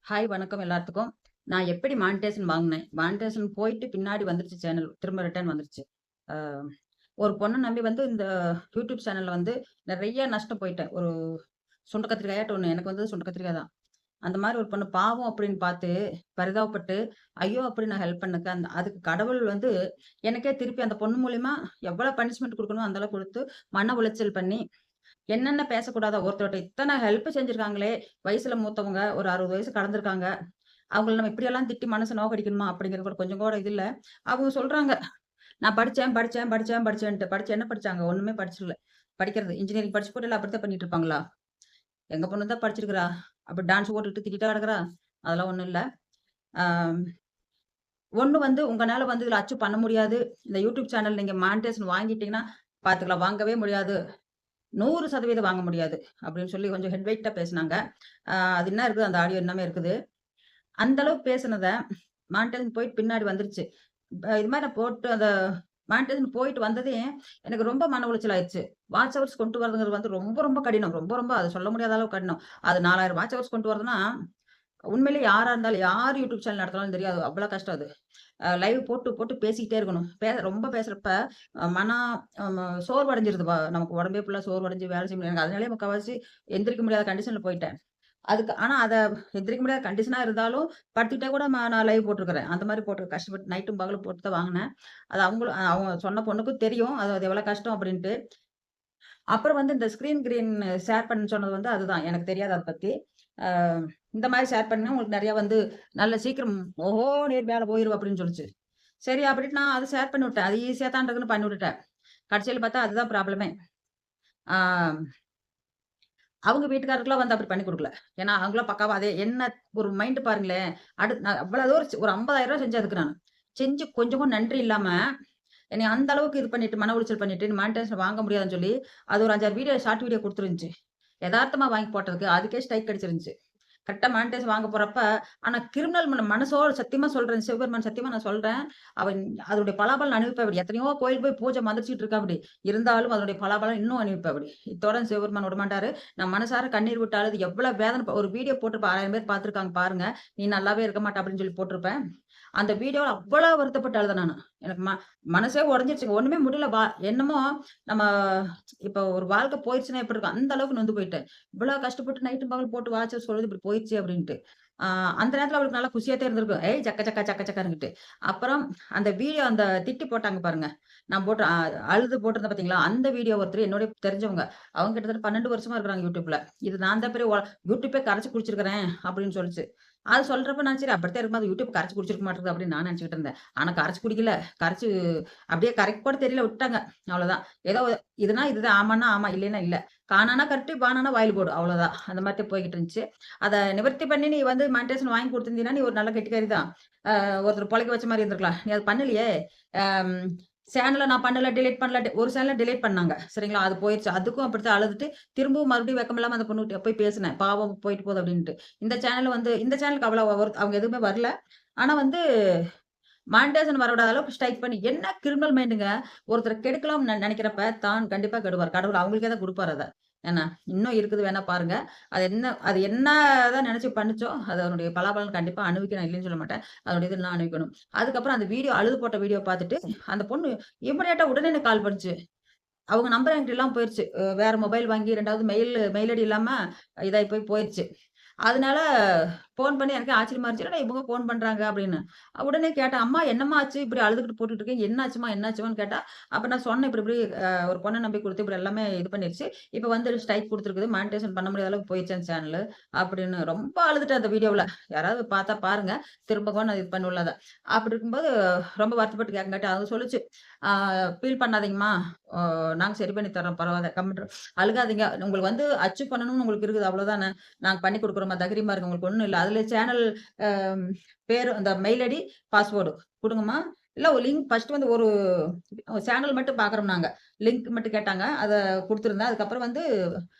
Hi வணக்கம் எல்லாத்துக்கும். நான் எப்படி மானிட்டேஷன் வாங்குனேன்? மானிட்டேஷன் போயிட்டு பின்னாடி வந்துருச்சு சேனல். திரும்ப ரிட்டர்ன் வந்துருச்சு. அ ஒரு பொண்ண நம்பி வந்து இந்த யூடியூப் சேனல்ல வந்து நெறைய நஷ்டம் போயிட்டேன். ஒரு சுண்ட கத்திரிக்காயாட்டம் ஒண்ணு. எனக்கு வந்தது சுண்ட கத்திரிக்காய் தான். அந்த மாரி ஒரு பொண்ணு பாவம் அப்படின்னு பார்த்து, பரிதாபப்பட்டு, ஐயோ! அப்படின்னு நான் ஹெல்ப் பண்ணதுக்கு அதுக்கு கடவுள் வந்து எனக்கே திருப்பி அந்த பொண்ணு மூலியமா எவ்வளோ பனிஷ்மென்ட் குடுக்கணுமோ அந்த அளவுக்கு குடுத்து, மன உளைச்சல் பண்ணி, என்னென்ன பேசக்கூடாதோ ஒருத்தர்ட்ட இத்தன ஹெல்ப் செஞ்சிருக்காங்களே! வயசுல மூத்தவங்க, ஒரு 60 வயசு கடந்திருக்காங்க. அவங்கள நம்ம இப்படியெல்லாம் திட்டி மனச நோகடிக்கணுமா? அப்படிங்கிற கூட கொஞ்சம் கூட இது இல்ல. அவங்க சொல்றாங்க, நான் படிச்சேன், படிச்சேன், படிச்சேன், படிச்சேன்ட்டு. படிச்சு என்ன படிச்சாங்க? ஒண்ணுமே படிச்சிடல. படிக்கிறது இன்ஜினியரிங் படிச்சு கூட எல்லாம் அப்படித்தான் பண்ணிட்டு இருப்பாங்களா? எங்க பொண்ணு தான் படிச்சிருக்கிறா. அப்ப டான்ஸ் போட்டுட்டு திட்டிட்டா கிடக்குறா? அதெல்லாம் ஒண்ணும் இல்ல. ஆ ஒண்ணு வந்து உங்கனால வந்து இதுல அச்சீவ் பண்ண முடியாது. இந்த யூடியூப் சேனல் நீங்க மானிடைசேஷன் வாங்கிட்டீங்கன்னா பாத்துக்கலாம். வாங்கவே முடியாது. 100% வாங்க முடியாது. அப்படின்னு சொல்லி கொஞ்சம் ஹெட் வெயிட்டா பேசுனாங்க. அது என்ன இருக்குது? அந்த ஆடியோ இன்னமே இருக்குது. அந்த அளவுக்கு பேசுனத மானிட்டேஷன் போயிட்டு பின்னாடி வந்துருச்சு. இது மாரி நான் போட்டு அந்த மானிட்டேஷன் போயிட்டு வந்ததே எனக்கு ரொம்ப மன உளைச்சல் ஆயிருச்சு. வாட்ச் ஹவர்ஸ் கொண்டு வரதுங்கிறது வந்து ரொம்ப, ரொம்ப கடினம். ரொம்ப, ரொம்ப அது சொல்ல முடியாத அளவுக்கு கடினம். அது 4000 வாட்ச் ஹவர்ஸ் கொண்டு வரதுன்னா, உண்மையிலேயே யாரா இருந்தாலும், யார் யூடியூப் சேனல் நடத்துனாலும் தெரியாது. அவ்வளோ கஷ்டம் அது. லைவ் போட்டு, போட்டு பேசிக்கிட்டே இருக்கணும். ரொம்ப பேசுறப்ப மனம் சோர்வடைஞ்சிருது. நமக்கு உடம்பே ஃபுல்லா சோர்வடைஞ்சு வேலை செய்ய முடியாது. எனக்கு அதனாலயே முக்காவாசி எந்திரிக்க முடியாத கண்டிஷன்ல போயிட்டேன். ஆனா அத எந்திரிக்க முடியாத கண்டிஷனா இருந்தாலும், படுத்துக்கிட்டே கூட நான் லைவ் போட்டுருக்கிறேன். அந்த மாரி போட்டு கஷ்டப்பட்டு நைட்டும் பகலும் போட்டு தான் வாங்குனேன். அது அவங்களும் அவங்க சொன்ன பொண்ணுக்கும் தெரியும். அது அது எவ்வளோ கஷ்டம் அப்டின்ட்டு. அப்புறம் வந்து இந்த ஸ்க்ரீன் கிரீன் ஷேர் பண்ண சொன்னது வந்து அதுதான். எனக்கு தெரியாது அத பத்தி. அ இந்த மாரி ஷேர் பண்ணா உங்களுக்கு நெறைய வந்து நல்ல சீக்கிரம் ஓஹோன்னு ஏறி மேல போயிருவ அப்டின்னு சொல்லுச்சு. சரி அப்டின்னு நான் அத ஷேர் பண்ணி விட்டேன். அது ஈஸியா தான் இருக்குன்னு பண்ணி விட்டுட்டேன். கடைசில பார்த்தா அதுதான் ப்ராப்ளமே. ஆ அவங்க வீட்டுக்காரருக்குலாம் வந்து அப்படி பண்ணி குடுக்கல. ஏன்னா, அவங்கலாம் பக்காவா அதே என்ன ஒரு மைண்ட் பாருங்களேன். நான் அவ்வளோ தூரம் ஒரு ரூ. 50,000 செஞ்சேன் அதுக்கு நானு. செஞ்சு கொஞ்சம் கூட நன்றி இல்லாம, என்னைய அந்த அளவுக்கு இது பண்ணிட்டு, மன உளைச்சல் பண்ணிட்டு, மானிட்டேஷன் வாங்க முடியாதுன்னு சொல்லி, அது ஒரு 5, 6 வீடியோ ஷார்ட் வீடியோ குடுத்துருந்துச்சு. எதார்த்தமா வாங்கி போட்டதுக்கு, அதுக்கே ஸ்ட்ரைக் அடிச்சிருந்துச்சு. கரெக்ட்டா மானிடைஸ் வாங்க போறப்ப, ஆனா கிரிமினல் மனசோட சத்தியமா சொல்றேன். சிவபெருமான் சத்தியமா நான் சொல்றேன். அவன் அதனுடைய பலாபலன் அனுபவிப்பாப்படி. எத்தனையோ கோயில் போய் பூஜை மந்திரிச்சுட்டு இருக்காப்படி. இருந்தாலும் அதனுடைய பலாபலன் இன்னும் அனுபவிப்பாப்படி. இத்தோட சிவபெருமான் விடமாட்டாரு. நான் மனசார கண்ணீர் விட்டு அழுது எவ்வளவு வேதனை ஒரு வீடியோ போட்டிருப்பேன். 1000 பேர் பார்த்துருக்காங்க பாருங்க. நீ நல்லாவே இருக்க மாட்ட அப்படின்னு சொல்லி போட்டிருப்பேன். அந்த வீடியோல அவ்வளோ வருத்தப்பட்டு அழுதேன் நானு. எனக்கு மனசே உடைஞ்சிருச்சுங்க. ஒண்ணுமே முடியல. என்னமோ நம்ம இப்ப ஒரு வாழ்க்கை போயிருச்சுன்னா எப்படி இருக்கும்? அந்த அளவுக்கு நொந்து போயிட்டேன். இவ்வளோ கஷ்டப்பட்டு நைட்டும் பகலும் போட்டு வாட்சர் சொல்லுது இப்படி போயிருச்சே அப்படின்ட்டு. ஆ அந்த நேரத்துல அவளுக்கு நல்லா குஷியாத்தான் இருந்திருக்கும். ஏய் சக்க சக்கா சக்க சக்கான்னுகிட்டு. அப்புறம் அந்த வீடியோ அந்த திட்டி போட்டாங்க பாருங்க. நான் போட்டு அழுது போட்டிருந்தேன் பார்த்தீங்களா? அந்த வீடியோ ஒருத்தர் என்னுடைய தெரிஞ்சவங்க. அவங்க கிட்டத்தட்ட 12 வருஷமா இருக்கிறாங்க YouTubeல. இது நான் தான் பெரிய YouTubeே கரைச்சு குடிச்சிருக்கிறேன் அப்படின்னு சொல்லுச்சு. அது சொல்றப்ப நான் சரி அப்படித்தான் இருக்குமா? அது YouTube கரைச்சு குடிச்சிருக்க மாட்டேங்குது அப்படின்னு நான் நினைச்சுக்கிட்டு இருந்தேன். ஆனா கரைச்சு குடிக்கல. கரைச்சு அப்படியே கரைக்க கூட தெரியல விட்டாங்க. அவ்வளோதான். ஏதோ இதுனா இதுதான். ஆமான்னா ஆமா. இல்லைன்னா இல்ல. காணான்னா கரெக்ட்டு, பானான்னா வாயில போடு. அவ்வளோதான். அந்த மாரி தான் போய்க்கிட்டு இருந்துச்சு. அத நிவர்த்தி பண்ணி நீ வந்து மானிட்டேஷன் வாங்கி குடுத்திருந்தீன்னா, நீ ஒரு நல்ல கெட்டிக்காரி தான். ஒருத்தர பொழைக்க வச்ச மாரி இருந்திருக்கலாம். நீ அத பண்ணலையே! அம் சேனல நான் பண்ணல, டிலீட் பண்ணல. ஒரு சேனல டிலீட் பண்ணாங்க. சரிங்களா? அது போயிருச்சு. அதுக்கும் அப்படித்தான் அழுதுட்டு, திரும்பவும் மறுபடியும் வெட்கமில்லாம அந்த பொண்ணுகிட்ட போய் பேசினேன். பாவம் போயிட்டு போகுது அப்படின்ட்டு. இந்த சேனலுக்கு அவ்வளோ அவங்க எதுவுமே வரல. ஆனா வந்து மானிடைசேஷன் வரவிடாத அளவுக்கு ஸ்ட்ரைக் பண்ணி என்ன கிரிமினல் மைண்டுங்க. ஒருத்தர கெடுக்கலாம்னு நெனைக்கிறப்ப, தான் கண்டிப்பா கெடுவார். கடவுள் அவங்களுக்கே தான் குடுப்பாரு அத. என்ன, இன்னும் இருக்குது வேணா பாருங்க. அது என்னதான் நெனச்சு பண்ணுச்சோ, அது அதனுடைய பலாபலன் கண்டிப்பா அனுபவிக்கும். நான் இல்லைன்னு சொல்ல மாட்டேன். அதனுடைய இது நான் அனுபவிக்கணும். அதுக்கப்புறம் அந்த வீடியோ அழுது போட்ட வீடியோ பார்த்துட்டு, அந்த பொண்ணு இமிடியேட்டா உடனே எனக்கு கால் பண்ணுச்சு. அவங்க நம்பர் என்கிட்ட இல்லாம போயிருச்சு. வேற மொபைல் வாங்கி 2வது மெயில் ஐடி இல்லாம இதாயி போயிருச்சு. அதனால ஃபோன் பண்ணி எனக்கே ஆச்சரியமா இருந்துச்சு. என்னடா இவங்க ஃபோன் பண்றாங்க அப்படின்னு. உடனே கேட்டேன், "அம்மா என்னம்மா ஆச்சு? இப்படி அழுதுகிட்டு போட்டுட்டு இருக்கீங்க. என்னாச்சும்மா? என்னாச்சும்மான்னு?" கேட்டா, அப்ப நான் சொன்னேன், "இப்படி இப்படி ஒரு பொண்ண நம்பி குடுத்து இப்படி எல்லாமே இது பண்ணிருச்சு. இப்ப வந்து ஸ்ட்ரைக் குடுத்துருக்குது. மானிடைசேஷன் பண்ண முடியாத அளவுக்கு போயிருச்சு அந்த சேனலு." அப்படின்னு ரொம்ப அழுதுட்டேன் அந்த வீடியோவுல. யாராவது பார்த்தா பாருங்க. திரும்பவும் நான் இது பண்ணுவேன்ல அத. அப்படி இருக்கும்போது ரொம்ப வருத்தப்பட்டு கேட்கங்காட்டி அது சொல்லுச்சு, "ஆ ஃபீல் பண்ணாதீங்கம்மா. அ நாங்க சரி பண்ணி தர்றோம். பரவால்ல. கம்முனு அழுகாதீங்க. உங்களுக்கு வந்து அச்சீவ் பண்ணணும்னு உங்களுக்கு இருக்குது. அவ்வளோதானே. நாங்க பண்ணி குடுக்குறோம்மா. தைரியமா இருங்க. உங்களுக்கு ஒண்ணும் இல்ல. அதுல சேனல் அ பேரு அந்த மெயில் ஐடி, பாஸ்வேர்டு குடுங்கம்மா. இல்ல ஒரு லிங்க் ஃபர்ஸ்ட் வந்து ஒரு சேனல் மட்டும் பார்க்குறோம் நாங்க. லிங்க் மட்டும் கேட்டாங்க. அத குடுத்துருந்தேன். அதுக்கப்புறம் வந்து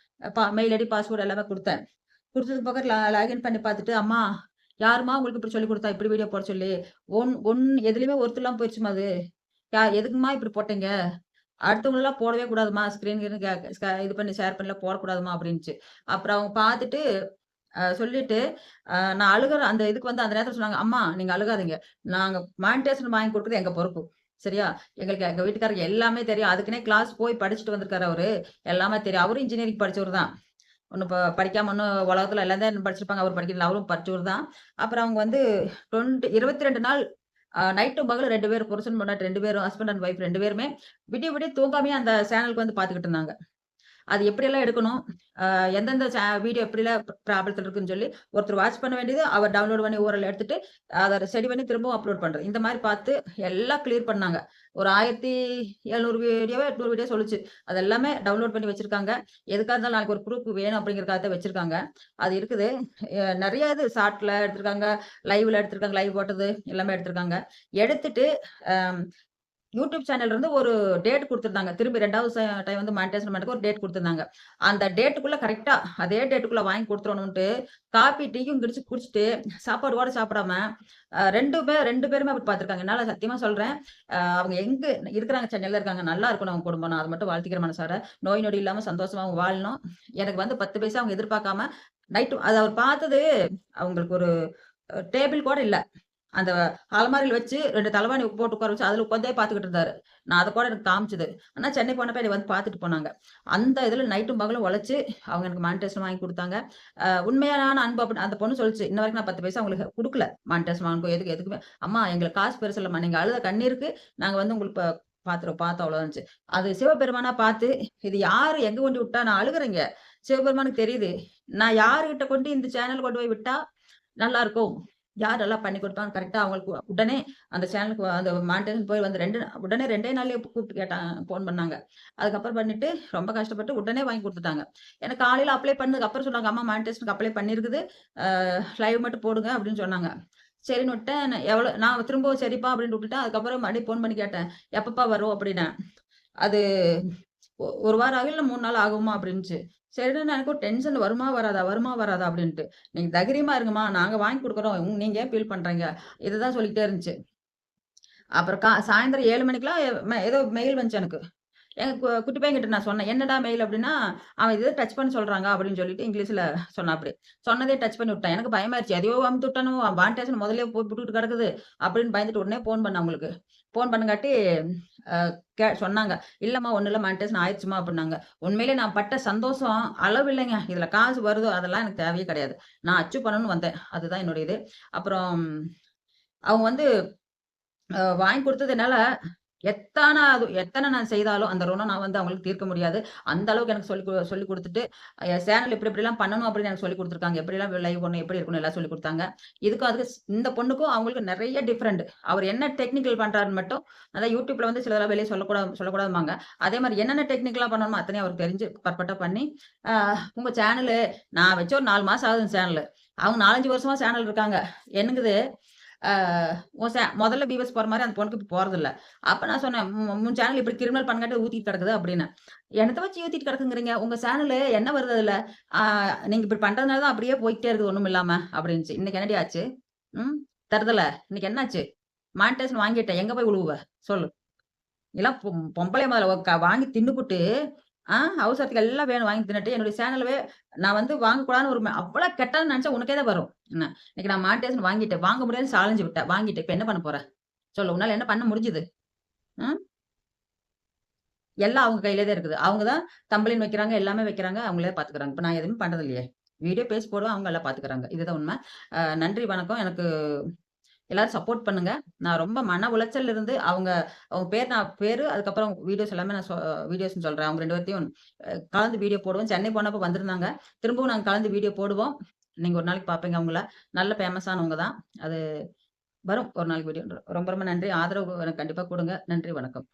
மெயில் ஐடி, பாஸ்வேர்ட் எல்லாமே குடுத்தேன். குடுத்ததுக்கு போக லாகின் பண்ணி பார்த்துட்டு, "அம்மா யாரும்மா உங்களுக்கு இப்படி சொல்லிக் குடுத்தா? இப்படி வீடியோ போட சொல்லி? எதுலயுமே ஒர்த் இல்லாம போயிருச்சும்மா அது. எதுக்கும்மா இப்படி போட்டீங்க? அடுத்தவங்களலாம் போடவே கூடாதும்மா. ஸ்க்ரீன் கிரீன் இது பண்ணி ஷேர் பண்ணிலாம் போடக்கூடாதும்மா" அப்படின்னுச்சு. அப்புறம் அவங்க பார்த்துட்டு சொல்லிட்டு நான் அழுகுற அந்த இதுக்கு வந்து அந்த நேரத்துல சொன்னாங்க, "அம்மா நீங்க அழுகாதீங்க. நாங்க மானிட்டேஷன் வாங்கி குடுக்குறது எங்க பொறுப்பு. சரியா? எங்களுக்கு எங்க வீட்டுக்காரருக்கு எல்லாமே தெரியும். அதுக்குன்னே கிளாஸ் போய் படிச்சுட்டு வந்திருக்காரு அவரு. எல்லாமே தெரியும். அவரும் இன்ஜினியரிங் படிச்சவரு தான். ஒண்ணும் படிக்காம ஒண்ணும் உலகத்துல எல்லாம் தான் படிச்சிருப்பாங்க. அவரு படிக்கல. அவரும் படிச்சவரு தான். அப்புறம் அவங்க வந்து 22 நாள் நைட்டும் பகலும் 2 பேரும் புருஷன், பொண்டாட்டி 2 பேரும் ஹஸ்பண்ட் அண்ட் ஒய்ஃப் 2 பேருமே விடிய விடிய தூங்காமயே அந்த சேனலுக்கு வந்து பார்த்துக்கிட்டு இருந்தாங்க. அது எப்படியெல்லாம் எடுக்கணும்? எந்தெந்த வீடியோ எப்படிலாம் ப்ராப்ளத்துல இருக்குன்னு சொல்லி, ஒருத்தர் வாட்ச் பண்ண வேண்டியது, அவர் டவுன்லோட் பண்ணி URL எடுத்துட்டு, அத ரெடி பண்ணி திரும்பவும் அப்லோட் பண்றது. இந்த மாரி பார்த்து எல்லாம் கிளியர் பண்ணாங்க. ஒரு 1700 வீடியோவோ, 800 வீடியோ சொல்லுச்சு. அது எல்லாமே டவுன்லோட் பண்ணி வச்சிருக்காங்க. எதுக்கா இருந்தாலும் நாளைக்கு ஒரு ப்ரூஃப் வேணும் அப்படிங்கிறதுக்காக தான் வச்சிருக்காங்க. அது இருக்குது. நெறைய இது ஷார்ட்ல எடுத்திருக்காங்க, லைவ்ல எடுத்திருக்காங்க, லைவ் போட்டது எல்லாமே எடுத்திருக்காங்க. எடுத்துட்டு அ யூடியூப் சேனல்ல இருந்து ஒரு டேட் குடுத்துருந்தாங்க. திரும்பி 2வது டைம் வந்து மானிடைசேஷன் பண்றதுக்கு ஒரு டேட் குடுத்துருந்தாங்க. அந்த டேட்டுக்குள்ள கரெக்ட்டா அதே டேட்டுக்குள்ள வாங்கி குடுத்துறணும்ன்ட்டு, காப்பி, டீயும் குடிச்சுட்டு சாப்பாடு கூட சாப்பிடாம 2 பேருமே அப்படி பார்த்துருக்காங்க. என்னால சத்தியமா சொல்றேன். அவங்க எங்க இருக்கிறாங்க சென்னையில இருக்காங்க. நல்லா இருக்கணும் அவங்க குடும்பம். நான் அத மட்டும் வாழ்த்திக்கிறேன் மனசார. நோய் நொடி இல்லாம சந்தோஷமா அவங்க வாழணும். எனக்கு வந்து 10 பைசா அவங்க எதிர்பார்க்காம நைட்டு அது அவர் பார்த்தது அவங்களுக்கு ஒரு டேபிள் கூட இல்ல. அந்த அலமாரியில வச்சு 2 தலவாணி போட்டு உட்கார வச்சு, அதுல உட்காந்தே பார்த்துக்கிட்டு இருந்தாரு. நான் அத கூட எனக்கு காமிச்சது. ஆனா சென்னை போனப்ப என்னைய வந்து பார்த்துட்டு போனாங்க. அந்த இதுல நைட்டும் பகலும் உழைச்சு, அவங்க எனக்கு மானிட்டேஷன் வாங்கி குடுத்தாங்க. உண்மையான அன்பு அந்த பொண்ணு சொல்லுச்சு. இன்ன வரைக்கும் நான் 10 பைசா உங்களுக்கு குடுக்கல. மானிட்டேஷன் வாங்க எதுக்குமே. அம்மா எங்களுக்கு காசு பெருசு இல்லம்மா. நீங்க அழுத கண்ணீருக்கு நாங்க வந்து உங்களுக்கு பார்த்தோம் அவ்வளோதான்ச்சு. அது சிவபெருமானா பார்த்து, இது யாரு எங்க கொண்டு விட்டா? நான் அழுகுறேங்க. சிவபெருமானுக்கு தெரியுது. நான் யாருகிட்ட கொண்டு இந்த சேனல் கொண்டு போய் விட்டா நல்லாருக்கும். யார் நல்லா பண்ணி குடுப்பாங்க கரெக்ட்டா அவங்களுக்கு உடனே அந்த சேனலுக்கு அந்த மானிட்டேஷன் போய் வந்து உடனே 2டே நாள்லயே கூப்பிட்டு ஃபோன் பண்ணாங்க. அதுக்கப்புறம் பண்ணிட்டு ரொம்ப கஷ்டப்பட்டு உடனே வாங்கி குடுத்துட்டாங்க. எனக்கு காலையில அப்ளை பண்ணதுக்கு அப்புறம் சொன்னாங்க, "அம்மா மானிட்டேஷனுக்கு அப்ளை பண்ணியிருக்குது. லைவ் மட்டும் போடுங்க" அப்படின்னு சொன்னாங்க. சரின்னு விட்டேன். நான் திரும்பவும் சரிப்பா அப்படின்னு விட்டுட்டேன். அதுக்கப்புறம் மறுபடியும் ஃபோன் பண்ணி கேட்டேன். "எப்பப்பா வரும்?" அப்படின்னேன். அது 1 வாரம் ஆகும், இல்ல 3 நாள் ஆகுமா அப்படின்னுச்சு. சரின்னு எனக்கு ஒரு டென்ஷன் வருமா வராதா? வருமா வராதா? அப்படின்ட்டு. நீங்க தைரியமா இருங்கம்மா. நாங்க வாங்கி குடுக்குறோம். நீங்க ஏன் ஃபீல் பண்றீங்க? இதுதான் சொல்லிக்கிட்டே இருந்துச்சு. அப்புறம் சாயந்தரம் 7 மணிக்கெல்லாம் ஏதோ மெயில் வந்துச்சு எனக்கு. எங்க குட்டி பையன்கிட்ட நான் சொன்னேன். "என்னடா மெயில்?" அப்படின்னா, அவன் "இத டச் பண்ண சொல்றாங்க" அப்படின்னு சொல்லிட்டு இங்கிலீஷ்ல சொன்னாப்படி. சொன்னதே டச் பண்ணி விட்டேன். எனக்கு பயமாயிருச்சு. எதையோ அமுத்தி விட்டானோ, வானிடேஷன் முதல்லயே போய் புட்டுக்கிட்டு கிடக்குது அப்படின்னு பயந்துட்டு உடனே ஃபோன் பண்ணேன் அவங்களுக்கு. ஃபோன் பண்ணங்காட்டி அ சொன்னாங்க. "இல்லம்மா ஒண்ணும் இல்ல மானிட்டேஷன் ஆயிருச்சும்மா" அப்படின்னாங்க. உண்மையிலே நான் பட்ட சந்தோஷம் அளவில்லைங்க. இதுல காசு வருதோ அதெல்லாம் எனக்கு தேவையே கிடையாது. நான் அச்சீவ் பண்ணணும்னு வந்தேன். அதுதான் என்னுடைய இது. அப்புறம் அவங்க வந்து வாங்கி குடுத்தது என்னால எத்தன நான் செய்தாலும் அந்த ருணம் நான் வந்து அவங்களுக்கு தீர்க்க முடியாது. அந்த அளவுக்கு எனக்கு சொல்லிக் குடுத்துட்டு, சேனல் இப்படி இப்படிலாம் பண்ணணும் அப்படின்னு எனக்கு சொல்லிக் குடுத்துருக்காங்க. எப்படிலாம் லைவ் பண்ணணும், எப்படி இருக்கணும் எல்லாம் சொல்லிக் குடுத்தாங்க. இதுக்கும் அதுக்கும் இந்த பொண்ணுக்கும் அவங்களுக்கும் நெறைய டிஃபரெண்ட். அவர் என்ன டெக்னிக்கல் பண்றாருன்னு மட்டும் அதான் YouTubeல வந்து சிலதெல்லாம் வெளிய சொல்லக்கூடாதும்பாங்க. அதே மாரி என்னென்ன டெக்னிக்கலா பண்ணணுமோ அத்தனையும் அவருக்கு தெரிஞ்சு பர்ஃபெக்ட்டா பண்ணி, அ உங்க சேனலு நான் வச்சு ஒரு 4 மாசம் ஆகுது சேனலு. அவங்க 4, 5 வருஷமா சேனல் இருக்காங்க. என்னங்குது ஆ முதல்ல வியூவர்ஸ் போற மாரி அந்த பொண்ணுக்கு இப்ப போறதில்ல. அப்ப நான் சொன்னேன், "உன் சேனல் இப்படி கிரிமினல் பண்ணங்காட்டி ஊத்திட்டு கிடக்குது" அப்படின்னு. "என்னத்த வச்சு ஊத்திட்டு கிடக்குங்கிறீங்க? உங்க சேனலு என்ன வருது அதுல? ஆ நீங்க இப்படி பண்றதுனால தான் அப்படியே போயிட்டே இருக்குது ஒண்ணும் இல்லாம" அப்படின்னுச்சு. இன்னைக்கு என்னடி ஆச்சு? ம். தருதல. இன்னைக்கு என்னாச்சு? மானிட்டேஷன் வாங்கிட்டேன். எங்க போய் விழுவுவ? சொல்லு. நீலாம் பொம்பளையா முதல்ல வாங்கி தின்னுபுட்டு, அவசரத்துக்கு எல்லாம் வேணும் வாங்கி தின்னுட்டு, என்னுடைய சேனலவே நான் வந்து வாங்கக்கூடாதுன்னு ஒரு அவ்வளோ கெட்டதுன்னு நெனச்சா உனக்கே தான் வரும். என்ன? இன்னைக்கு நான் மானிட்டேஷன் வாங்கிட்டேன். வாங்க முடியாதுன்னு சாலஞ்சு விட்டேன். வாங்கிட்டேன். இப்ப என்ன பண்ண போற? சொல்லு. உன்னால என்ன பண்ண முடிஞ்சது? ம். எல்லாம் அவங்க கையில தான் இருக்குது. அவங்க தான் தம்பளின் வைக்கிறாங்க, எல்லாமே வைக்கிறாங்க. அவங்களே பார்த்துக்கிறாங்க. இப்ப நான் எதுவுமே பண்றது இல்லையே! வீடியோ பேசி போடுவேன். அவங்க எல்லாம் பார்த்துக்கிறாங்க. இதுதான் உண்ம. நன்றி, வணக்கம். எனக்கு எல்லாரும் சப்போர்ட் பண்ணுங்க. நான் ரொம்ப மன உளைச்சல்ல இருந்து அவங்க அவங்க பேரு அதுக்கப்புறம் வீடியோஸ் எல்லாமே நான் வீடியோஸ்ன்னு சொல்றேன். அவங்க 2 பேத்தையும் கலந்து வீடியோ போடுவோம். சென்னை போனப்போ வந்திருந்தாங்க. திரும்பவும் நாங்க கலந்து வீடியோ போடுவோம். நீங்க ஒரு நாளைக்கு பார்ப்பீங்க அவங்கள. நல்ல ஃபேமஸானவங்க தான். அது வரும் ஒரு நாளைக்கு வீடியோ. ரொம்ப ரொம்ப நன்றி. ஆதரவு எனக்கு கண்டிப்பா குடுங்க. நன்றி, வணக்கம்.